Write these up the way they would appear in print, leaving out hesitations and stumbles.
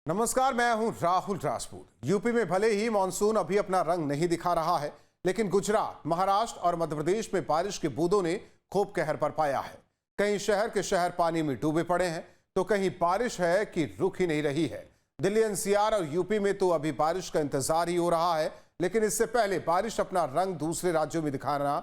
नमस्कार, मैं हूं राहुल राजपूत। यूपी में भले ही मानसून अभी अपना रंग नहीं दिखा रहा है, लेकिन गुजरात, महाराष्ट्र और मध्य प्रदेश में बारिश की बूंदों ने खूब कहर बरपाया है। कहीं शहर के शहर पानी में डूबे पड़े हैं, तो कहीं बारिश है कि रुक ही नहीं रही है। दिल्ली, एनसीआर और यूपी में तो अभी बारिश का इंतजार ही हो रहा है, लेकिन इससे पहले बारिश अपना रंग दूसरे राज्यों में दिखाना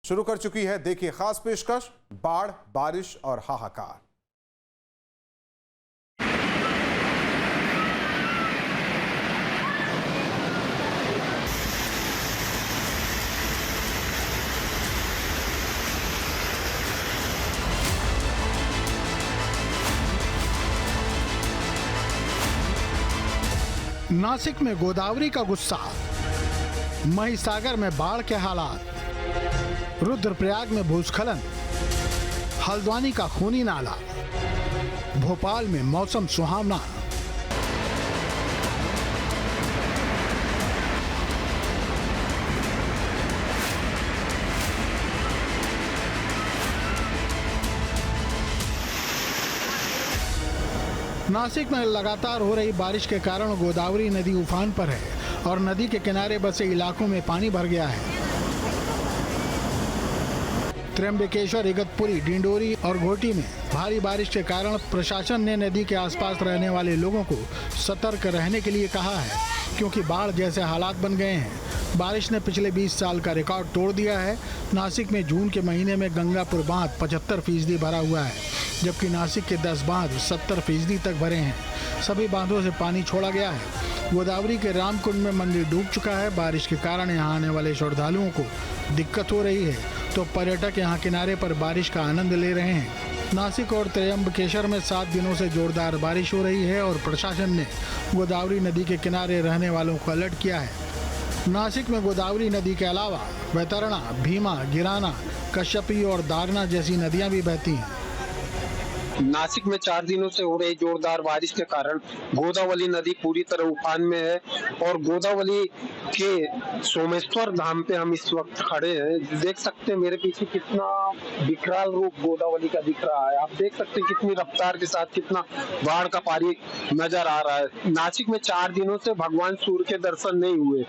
शुरू कर चुकी है। देखिए खास पेशकश, बाढ़, बारिश और हाहाकार। नासिक में गोदावरी का गुस्सा, महिसागर में बाढ़ के हालात, रुद्रप्रयाग में भूस्खलन, हल्द्वानी का खूनी नाला, भोपाल में मौसम सुहावना। नासिक में लगातार हो रही बारिश के कारण गोदावरी नदी उफान पर है और नदी के किनारे बसे इलाकों में पानी भर गया है। त्र्यंबकेश्वर, इगतपुरी, डिंडोरी और घोटी में भारी बारिश के कारण प्रशासन ने नदी के आसपास रहने वाले लोगों को सतर्क रहने के लिए कहा है, क्योंकि बाढ़ जैसे हालात बन गए हैं। बारिश ने पिछले 20 साल का रिकॉर्ड तोड़ दिया है। नासिक में जून के महीने में गंगापुर बांध 75% भरा हुआ है, जबकि नासिक के 10 बांध 70% तक भरे हैं। सभी बांधों से पानी छोड़ा गया है। गोदावरी के रामकुंड में मंदिर डूब चुका है। बारिश के कारण यहाँ आने वाले श्रद्धालुओं को दिक्कत हो रही है, तो पर्यटक यहाँ किनारे पर बारिश का आनंद ले रहे हैं। नासिक और त्र्यंबकेश्वर में 7 दिनों से जोरदार बारिश हो रही है और प्रशासन ने गोदावरी नदी के किनारे रहने वालों को अलर्ट किया है। नासिक में गोदावरी नदी के अलावा वैतरणा, भीमा, गिराना, कश्यपी और दारना जैसी नदियां भी बहती हैं। नासिक में 4 दिनों से हो रही जोरदार बारिश के कारण गोदावरी नदी पूरी तरह उफान में है और गोदावरी के सोमेश्वर धाम पे हम इस वक्त खड़े हैं। देख सकते हैं मेरे पीछे कितना विकराल रूप गोदावरी का दिख रहा है। आप देख सकते हैं कितनी रफ्तार के साथ कितना बाढ़ का पानी नजर आ रहा है। नासिक में 4 दिनों से भगवान सूर्य के दर्शन नहीं हुए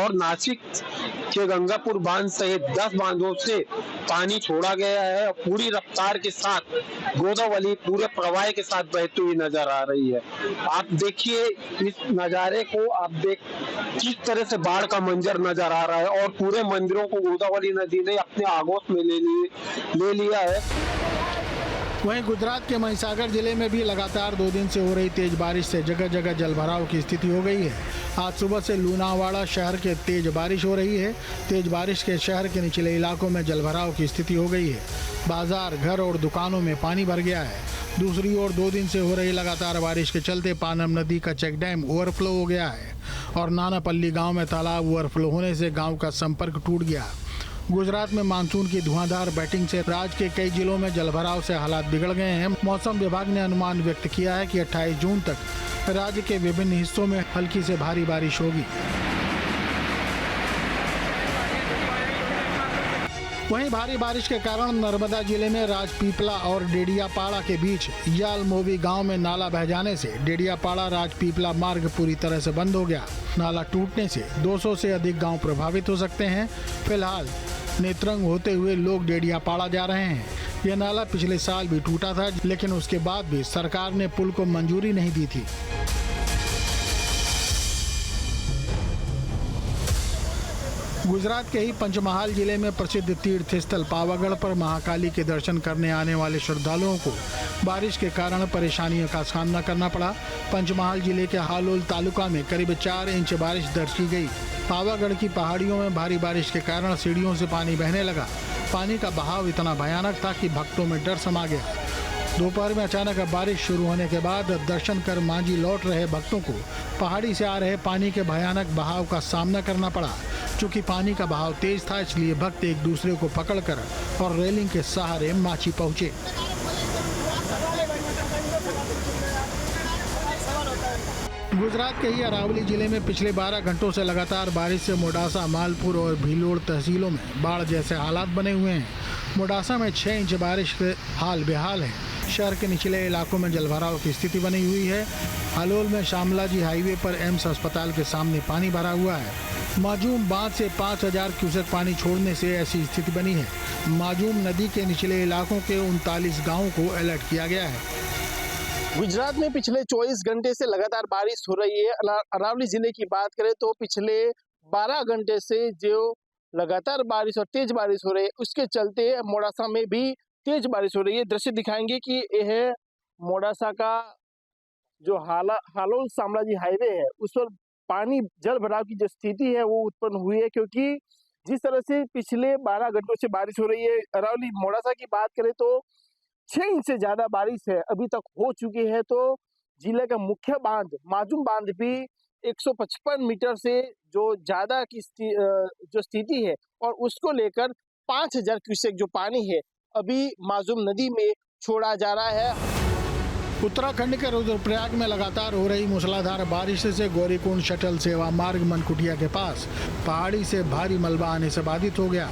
और नासिक के गंगापुर बांध सहित 10 बांधों से पानी छोड़ा गया है और पूरी रफ्तार के साथ गोदावरी पूरे प्रवाह के साथ बहती हुई नजर आ रही है। आप देखिए इस नजारे को, आप देख किस तरह से बाढ़ का मंजर नजर आ रहा है और पूरे मंदिरों को गोदावरी नदी ने अपने आगोश में ले लिया है। वहीं गुजरात के महिसागर जिले में भी लगातार 2 दिन से हो रही तेज बारिश से जगह जगह जलभराव की स्थिति हो गई है। आज सुबह से लूनावाड़ा शहर के तेज बारिश हो रही है। तेज बारिश के शहर के निचले इलाकों में जलभराव की स्थिति हो गई है। बाजार, घर और दुकानों में पानी भर गया है। दूसरी ओर 2 दिन से हो रही लगातार बारिश के चलते पानम नदी का चेक डैम ओवरफ्लो हो गया है और नानापल्ली गाँव में तालाब ओवरफ्लो होने से गाँव का संपर्क टूट गया। गुजरात में मानसून की धुआंधार बैटिंग से राज्य के कई जिलों में जलभराव से हालात बिगड़ गए हैं। मौसम विभाग ने अनुमान व्यक्त किया है कि 28 जून तक राज्य के विभिन्न हिस्सों में हल्की से भारी बारिश होगी। वहीं भारी बारिश के कारण नर्मदा जिले में राजपीपला और डेडियापाड़ा के बीच यालमोवी गांव में नाला बह जाने से डेडियापाड़ा राजपीपला मार्ग पूरी तरह से बंद हो गया। नाला टूटने से 200 से अधिक गांव प्रभावित हो सकते हैं। फिलहाल नेत्रंग होते हुए लोग डेडियापाड़ा जा रहे हैं। यह नाला पिछले साल भी टूटा था, लेकिन उसके बाद भी सरकार ने पुल को मंजूरी नहीं दी थी। गुजरात के ही पंचमहाल जिले में प्रसिद्ध तीर्थ स्थल पावागढ़ पर महाकाली के दर्शन करने आने वाले श्रद्धालुओं को बारिश के कारण परेशानियों का सामना करना पड़ा। पंचमहाल जिले के हालोल तालुका में करीब 4 इंच बारिश दर्ज की गई। पावागढ़ की पहाड़ियों में भारी बारिश के कारण सीढ़ियों से पानी बहने लगा। पानी का बहाव इतना भयानक था कि भक्तों में डर समा गया। दोपहर में अचानक बारिश शुरू होने के बाद दर्शन कर मांझी लौट रहे भक्तों को पहाड़ी से आ रहे पानी के भयानक बहाव का सामना करना पड़ा। चूंकि पानी का बहाव तेज था, इसलिए भक्त एक दूसरे को पकड़कर और रेलिंग के सहारे माची पहुंचे। गुजरात के ही अरावली जिले में पिछले 12 घंटों से लगातार बारिश से मोडासा, मालपुर और भीलोड़ तहसीलों में बाढ़ जैसे हालात बने हुए हैं। मोडासा में 6 इंच बारिश से हाल बेहाल है। शहर के निचले इलाकों में जलभराव की स्थिति बनी हुई है। हलोल में शामलाजी हाईवे पर एम्स अस्पताल के सामने पानी भरा हुआ है। माजूम बांध से 5000 क्यूसेक पानी छोड़ने से ऐसी स्थिति बनी है। माजूम नदी के निचले इलाकों के 39 गाँवों को अलर्ट किया गया है। गुजरात में पिछले 24 घंटे से लगातार बारिश हो रही है। अरावली जिले की बात करें तो पिछले 12 घंटे से जो लगातार बारिश और तेज बारिश हो रही है, उसके चलते मोडासा में भी तेज बारिश हो रही है। दृश्य दिखाएंगे कि यह मोडासा का जो हालोल शामलाजी हाईवे है, उस पर पानी जल भराव की जो स्थिति है वो उत्पन्न हुई है, क्योंकि जिस तरह से पिछले 12 घंटों से बारिश हो रही है। अरावली मोडासा की बात करें तो 6 इंच से ज्यादा बारिश है अभी तक हो चुकी है। तो जिले का मुख्य बांध माजूम बांध भी 155 मीटर से जो ज्यादा की जो स्थिति है, और उसको लेकर 5000 क्यूसेक जो पानी है अभी माजूम नदी में छोड़ा जा रहा है। उत्तराखंड के रुद्रप्रयाग में लगातार हो रही मूसलाधार बारिश से गौरीकुंड शटल सेवा मार्ग मनकुटिया के पास पहाड़ी से भारी मलबा आने से बाधित हो गया।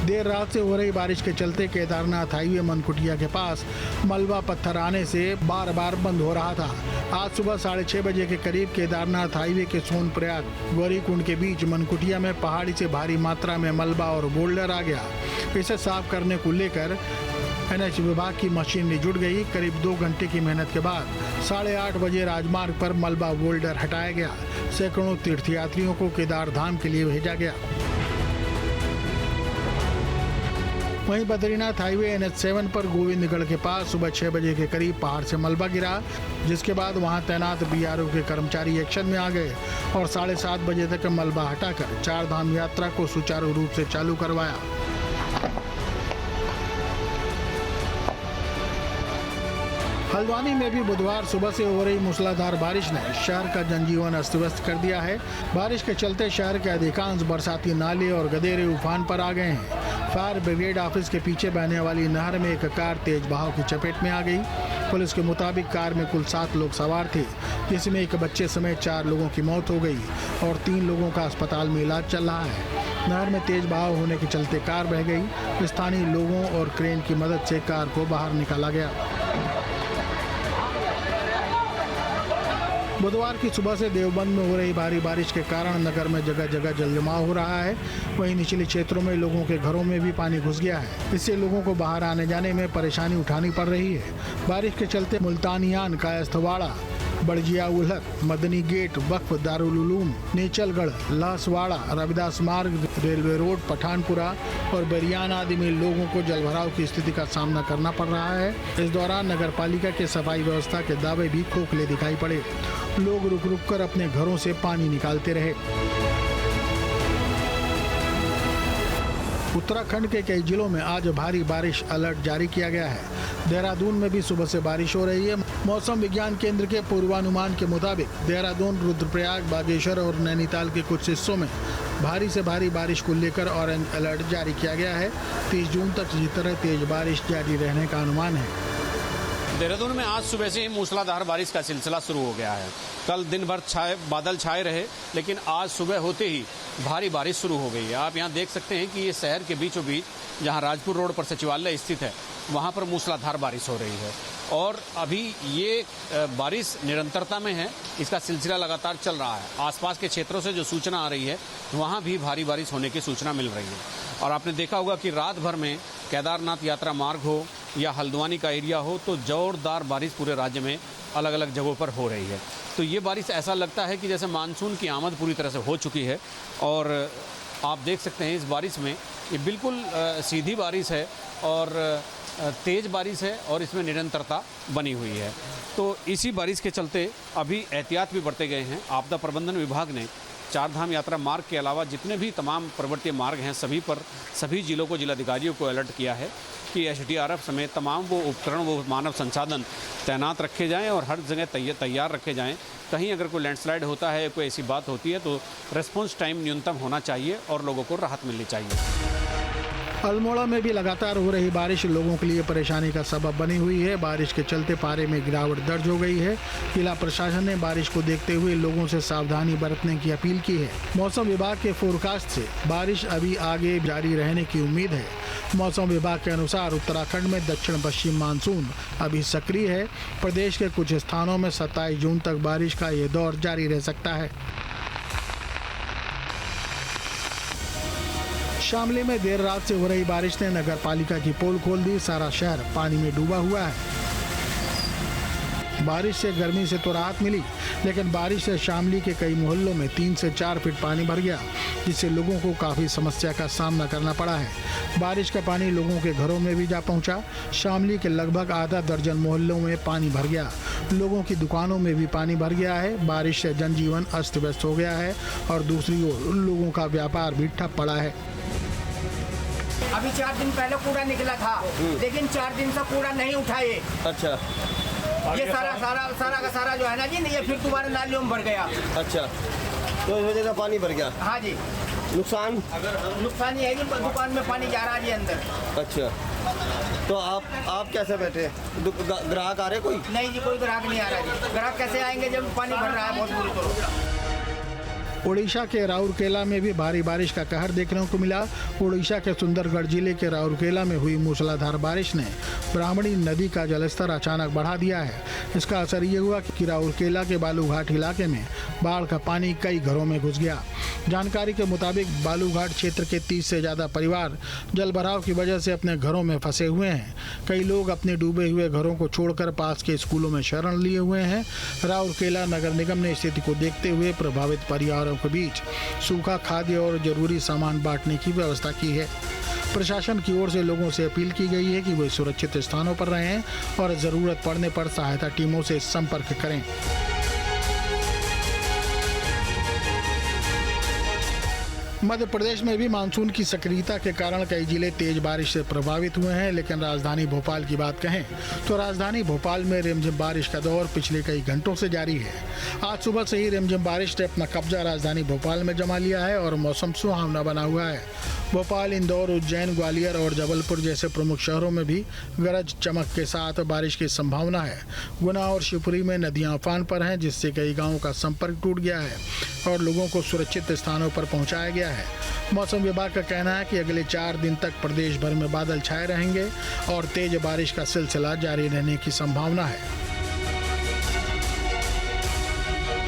देर रात से हो रही बारिश के चलते केदारनाथ हाईवे मनकुटिया के पास मलबा पत्थर आने से बार बार बंद हो रहा था। आज सुबह 6:30 बजे के करीब केदारनाथ हाईवे के सोनप्रयाग गौरीकुंड के बीच मनकुटिया में पहाड़ी से भारी मात्रा में मलबा और बोल्डर आ गया। इसे साफ करने को लेकर NH विभाग की मशीनरी जुट गई। करीब 2 घंटे की मेहनत के बाद 8:30 बजे राजमार्ग पर मलबा बोल्डर हटाया गया। सैकड़ों तीर्थयात्रियों को केदार धाम के लिए भेजा गया। वहीं बद्रीनाथ हाईवे NH7 पर गोविंदगढ़ के पास सुबह 6 बजे के करीब पहाड़ से मलबा गिरा, जिसके बाद वहां तैनात BRO के कर्मचारी एक्शन में आ गए और 7:30 बजे तक मलबा हटाकर 4 धाम यात्रा को सुचारू रूप से चालू करवाया। हल्द्वानी में भी बुधवार सुबह से हो रही मूसलाधार बारिश ने शहर का जनजीवन अस्त व्यस्त कर दिया है। बारिश के चलते शहर के अधिकांश बरसाती नाले और गदेरे उफान पर आ गए हैं। फायर ब्रिगेड ऑफिस के पीछे बहने वाली नहर में एक कार तेज बहाव की चपेट में आ गई। पुलिस के मुताबिक कार में कुल 7 लोग सवार थे, जिसमें एक बच्चे समेत 4 लोगों की मौत हो गई और 3 लोगों का अस्पताल में इलाज चल रहा है। नहर में तेज बहाव होने के चलते कार बह गई। स्थानीय लोगों और क्रेन की मदद से कार को बाहर निकाला गया। बुधवार की सुबह से देवबंद में हो रही भारी बारिश के कारण नगर में जगह जगह जलजमाव हो रहा है। वहीं निचले क्षेत्रों में लोगों के घरों में भी पानी घुस गया है। इससे लोगों को बाहर आने जाने में परेशानी उठानी पड़ रही है। बारिश के चलते मुल्तानियान, कायस्थवाड़ा, बड़जिया उल्हक, मदनी गेट, वक्फ दारुल उलूम, नेचलगढ़, लासवाड़ा, रविदास मार्ग, रेलवे रोड, पठानपुरा और बेरियान आदि में लोगों को जलभराव की स्थिति का सामना करना पड़ रहा है। इस दौरान नगर पालिका के सफाई व्यवस्था के दावे भी खोखले दिखाई पड़े। लोग रुक रुक कर अपने घरों से पानी निकालते रहे। उत्तराखंड के कई जिलों में आज भारी बारिश अलर्ट जारी किया गया है। देहरादून में भी सुबह से बारिश हो रही है। मौसम विज्ञान केंद्र के पूर्वानुमान के मुताबिक देहरादून, रुद्रप्रयाग, बागेश्वर और नैनीताल के कुछ हिस्सों में भारी से भारी बारिश को लेकर ऑरेंज अलर्ट जारी किया गया है। 30 जून तक इसी तरह तेज बारिश जारी रहने का अनुमान है। देहरादून में आज सुबह से ही मूसलाधार बारिश का सिलसिला शुरू हो गया है। कल दिन भर बादल छाए रहे, लेकिन आज सुबह होते ही भारी बारिश शुरू हो गई है। आप यहाँ देख सकते हैं कि ये शहर के बीचों बीच जहाँ राजपुर रोड पर सचिवालय स्थित है, वहाँ पर मूसलाधार बारिश हो रही है और अभी ये बारिश निरंतरता में है। इसका सिलसिला लगातार चल रहा है। आसपास के क्षेत्रों से जो सूचना आ रही है, वहाँ भी भारी बारिश होने की सूचना मिल रही है। और आपने देखा होगा कि रात भर में केदारनाथ यात्रा मार्ग हो या हल्द्वानी का एरिया हो, तो जोरदार बारिश पूरे राज्य में अलग अलग जगहों पर हो रही है। तो ये बारिश ऐसा लगता है कि जैसे मानसून की आमद पूरी तरह से हो चुकी है। और आप देख सकते हैं इस बारिश में ये बिल्कुल सीधी बारिश है और तेज़ बारिश है और इसमें निरंतरता बनी हुई है। तो इसी बारिश के चलते अभी एहतियात भी बढ़ते गए हैं। आपदा प्रबंधन विभाग ने 4 धाम यात्रा मार्ग के अलावा जितने भी तमाम पर्वतीय मार्ग हैं, सभी पर सभी जिलों को, जिलाधिकारियों को अलर्ट किया है कि SDRF समेत तमाम वो उपकरण, वो मानव संसाधन तैनात रखे जाएं और हर जगह तैयार रखे जाएं। कहीं अगर कोई लैंडस्लाइड होता है, कोई ऐसी बात होती है, तो रेस्पॉन्स टाइम न्यूनतम होना चाहिए और लोगों को राहत मिलनी चाहिए। अल्मोड़ा में भी लगातार हो रही बारिश लोगों के लिए परेशानी का सबब बनी हुई है। बारिश के चलते पारे में गिरावट दर्ज हो गई है। जिला प्रशासन ने बारिश को देखते हुए लोगों से सावधानी बरतने की अपील की है। मौसम विभाग के फोरकास्ट से बारिश अभी आगे जारी रहने की उम्मीद है। मौसम विभाग के अनुसार उत्तराखंड में दक्षिण पश्चिम मानसून अभी सक्रिय है। प्रदेश के कुछ स्थानों में 27 जून तक बारिश का ये दौर जारी रह सकता है। शामली में देर रात से हो रही बारिश ने नगर पालिका की पोल खोल दी। सारा शहर पानी में डूबा हुआ है। बारिश से गर्मी से तो राहत मिली, लेकिन बारिश से शामली के कई मोहल्लों में 3 से 4 फीट पानी भर गया, जिससे लोगों को काफी समस्या का सामना करना पड़ा है। बारिश का पानी लोगों के घरों में भी जा पहुंचा। शामली के लगभग आधा दर्जन मोहल्लों में पानी भर गया। लोगों की दुकानों में भी पानी भर गया है। बारिश से जनजीवन अस्त व्यस्त हो गया है और दूसरी ओर लोगों का व्यापार भी ठप पड़ा है। अभी 4 दिन पहले कूड़ा निकला था, लेकिन 4 दिन से कूड़ा नहीं उठाए। अच्छा, ये सारा का सारा जो है ना जी, ये फिर दोबारा नालियों में भर गया। अच्छा, तो इस वजह से पानी भर गया। हाँ जी। नुकसान ये है जी, दुकान में पानी जा रहा है जी अंदर। अच्छा, तो आप कैसे बैठे? ग्राहक आ रहे कोई? नहीं जी, कोई ग्राहक नहीं आ रहा जी। ग्राहक कैसे आएंगे जब पानी भर रहा है बहुत बुरी तरह। ओडिशा के राउरकेला में भी भारी बारिश का कहर देखने को मिला। ओडिशा के सुंदरगढ़ जिले के राउरकेला में हुई मूसलाधार बारिश ने ब्राह्मणी नदी का जलस्तर अचानक बढ़ा दिया है। इसका असर ये हुआ कि राउरकेला के बालूघाट इलाके में बाढ़ का पानी कई घरों में घुस गया। जानकारी के मुताबिक बालूघाट क्षेत्र के 30 से ज्यादा परिवार जलभराव की वजह से अपने घरों में फंसे हुए हैं। कई लोग अपने डूबे हुए घरों को छोड़कर पास के स्कूलों में शरण लिए हुए हैं। राउरकेला नगर निगम ने स्थिति को देखते हुए प्रभावित परिवारों के बीच सूखा खाद्य और जरूरी सामान बांटने की व्यवस्था की है। प्रशासन की ओर से लोगों से अपील की गई है कि वे सुरक्षित स्थानों पर रहें और जरूरत पड़ने पर सहायता टीमों से संपर्क करें। मध्य प्रदेश में भी मानसून की सक्रियता के कारण कई जिले तेज बारिश से प्रभावित हुए हैं, लेकिन राजधानी भोपाल की बात कहें तो राजधानी भोपाल में रिमझिम बारिश का दौर पिछले कई घंटों से जारी है। आज सुबह से ही रिमझिम बारिश ने अपना कब्जा राजधानी भोपाल में जमा लिया है और मौसम सुहावना बना हुआ है। भोपाल, इंदौर, उज्जैन, ग्वालियर और जबलपुर जैसे प्रमुख शहरों में भी गरज चमक के साथ बारिश की संभावना है। गुना और शिवपुरी में नदियां उफान पर हैं, जिससे कई गांवों का संपर्क टूट गया है और लोगों को सुरक्षित स्थानों पर पहुंचाया गया है। मौसम विभाग का कहना है कि अगले 4 दिन तक प्रदेश भर में बादल छाए रहेंगे और तेज बारिश का सिलसिला जारी रहने की संभावना है।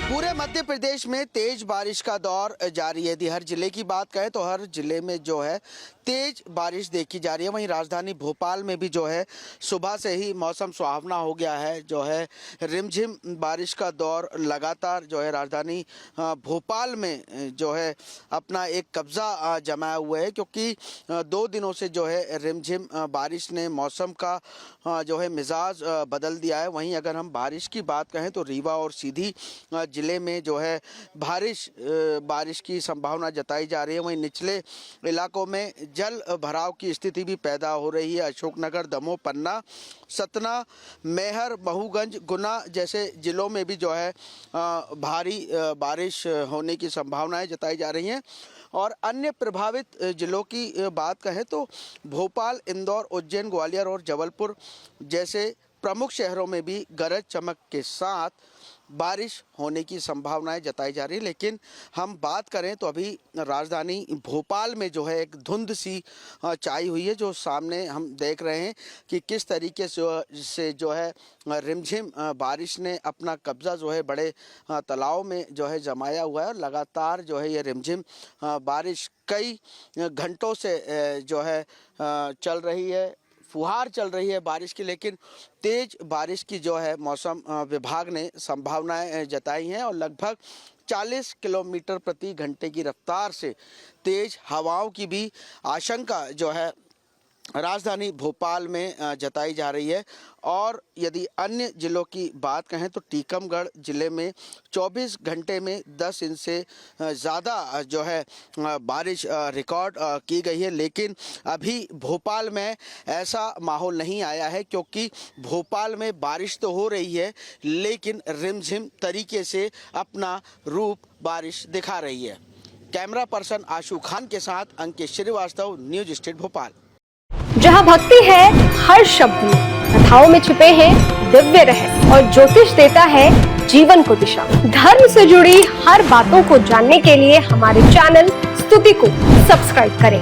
पूरे मध्य प्रदेश में तेज बारिश का दौर जारी है। यदि हर जिले की बात करें तो हर जिले में जो है तेज बारिश देखी जा रही है। वहीं राजधानी भोपाल में भी जो है सुबह से ही मौसम सुहावना हो गया है। जो है रिमझिम बारिश का दौर लगातार जो है राजधानी भोपाल में जो है अपना एक कब्जा जमाया हुआ है, क्योंकि 2 दिनों से जो है रिमझिम बारिश ने मौसम का जो है मिजाज बदल दिया है। वहीं अगर हम बारिश की बात कहें तो रीवा और सीधी जिले में जो है बारिश की संभावना जताई जा रही है। वहीं निचले इलाकों में जल भराव की स्थिति भी पैदा हो रही है। अशोकनगर, दमोह, पन्ना, सतना, मैहर, महूगंज, गुना जैसे जिलों में भी जो है भारी बारिश होने की संभावनाएं जताई जा रही हैं। और अन्य प्रभावित जिलों की बात कहें तो भोपाल, इंदौर, उज्जैन, ग्वालियर और जबलपुर जैसे प्रमुख शहरों में भी गरज चमक के साथ बारिश होने की संभावनाएं जताई जा रही है। लेकिन हम बात करें तो अभी राजधानी भोपाल में जो है एक धुंध सी छाई हुई है, जो सामने हम देख रहे हैं कि किस तरीके से जो है रिमझिम बारिश ने अपना कब्जा जो है बड़े तालाब में जो है जमाया हुआ है। और लगातार जो है ये रिमझिम बारिश कई घंटों से जो है चल रही है। फुहार चल रही है बारिश की, लेकिन तेज बारिश की जो है मौसम विभाग ने संभावनाएं जताई हैं और लगभग 40 किलोमीटर प्रति घंटे की रफ्तार से तेज हवाओं की भी आशंका जो है राजधानी भोपाल में जताई जा रही है। और यदि अन्य जिलों की बात कहें तो टीकमगढ़ जिले में 24 घंटे में 10 इंच से ज़्यादा जो है बारिश रिकॉर्ड की गई है। लेकिन अभी भोपाल में ऐसा माहौल नहीं आया है, क्योंकि भोपाल में बारिश तो हो रही है लेकिन रिमझिम तरीके से अपना रूप बारिश दिखा रही है। कैमरा पर्सन आशु खान के साथ अंकित श्रीवास्तव, न्यूज स्टेट भोपाल। जहाँ भक्ति है हर शब्द में, कथाओं में छुपे हैं दिव्य रहस्य और ज्योतिष देता है जीवन को दिशा। धर्म से जुड़ी हर बातों को जानने के लिए हमारे चैनल स्तुति को सब्सक्राइब करें।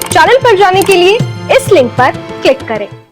चैनल पर जाने के लिए इस लिंक पर क्लिक करें।